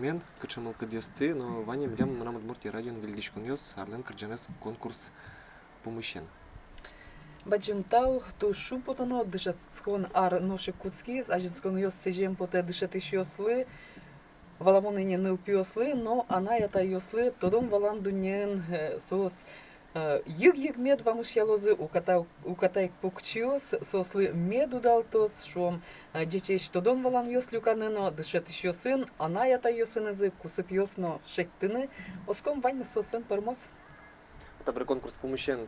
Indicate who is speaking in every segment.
Speaker 1: мен кычамыл кыдьосты, но Ваня милям манам Удмуртия радион вильдичкон ёс, арлен кырджанес конкурс помыщен.
Speaker 2: Баджимтау ту шупотано дышатскон ар ноши куцкиз, ажинскон ёс сежем поте дышатыш ёслы, валамон ине нылп ёслы, но она ята ёслы, тодом валан дунен сос юг мед вамуш ялозы укатай покчиос, сослы меду далтос, шом дечеш тодом валан ёслю канено, дышатыш ёсын, она ята ёсынызы, кусып ёсно шеттыны, оском ваньмы сослен пармос.
Speaker 1: Табыр конкурс помыщен,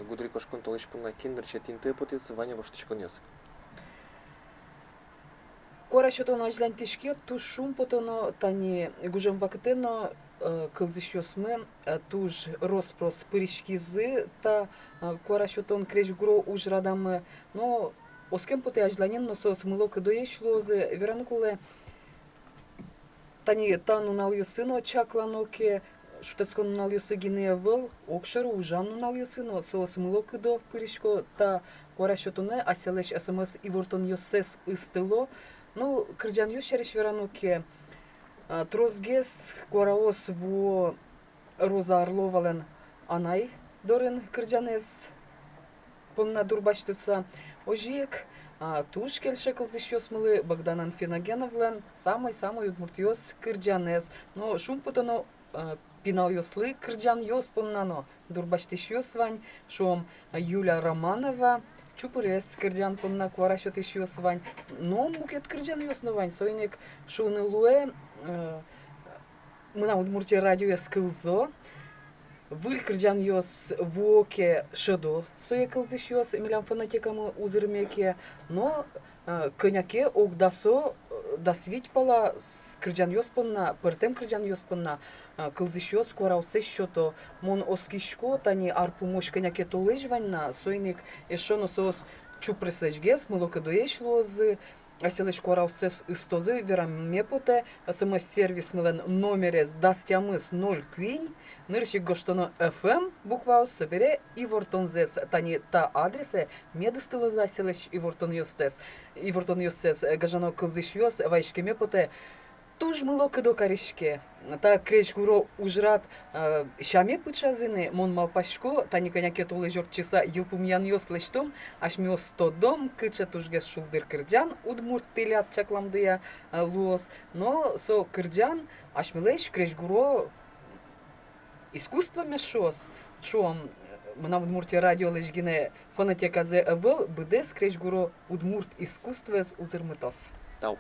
Speaker 1: гудри кошкон толышпына киндер четинты потис, Ваня воштычкон ёс.
Speaker 2: Кора шотоно ажлан тишке, ту шум потоно тани гужем вакытено кылзыш ёсмен, туж роспрос пыришкизы, та кора шотон креш гуро уж радамы, но оскем поте ажланен, но сос мылок доеш лозы, веранкуле тани тану нал ёсыно чакланоке, шутецкон нал ёсы гинея выл, окшару ужану нал ёсыно, сос мылок до пыришко, та кора шотоне аселеш смс ивортон ёсес истыло. Ну, кырджан ёс шариш верануке, трозгес кораос во Роза Орловален анай дорен кырджанез полна дурбаштыса. Ожиек туш келше кылзыш ёсмылы Богданан Феногеновлен самой удмурт ёс кырджанез. Но шум потоно пинал ёслы кырджан ёс полнано дурбаштыш ёс вань, шом Юля Романова, чупурес кырджан полна квара шотыш ёс вань. Но мукет кырджан ёс но вань, сойник шуны луэ мына Удмуртия радио скылзо, выль кырджан ёс воке шедо, сое кылзыш ёс милям фанатикамы узырмеке, но коняке огдасо дасвить пала кырджан ёс понна, пыртем кырджан ёс понна, кылзыш ёс кораусе шото, мон оскишко тани арпу мош коняке толыж ваньна, сойник эшоно сос чупресежгес, мылока доеш лозы, аселеш кораусес истозы верам мепоте, смс-сервис мылен номерес дастямыс 0 квинь, нырщик гоштоно FM букваус собере и вортонзес, тани та адресе медыстылы заселеш и вортон ёстес, гажано кылзыш ёс, вайшке мепоте, туж мылока до каришке. Та креш гуро ужрат шаме пычазыны, мон малпашко, тани коняке толы жор часа йылпумян ёс лештом, аш миос 100 дом, кыча тужгес шулдыр кырджан, удмурт тылят чакламдыя луос, но со кырджан аш милеш креш гуро искусство мешос, шом мына Удмуртия радио лежгине фонотека зе эвел, быдес креш гуро удмурт искусствес узырмытос.
Speaker 1: Тау.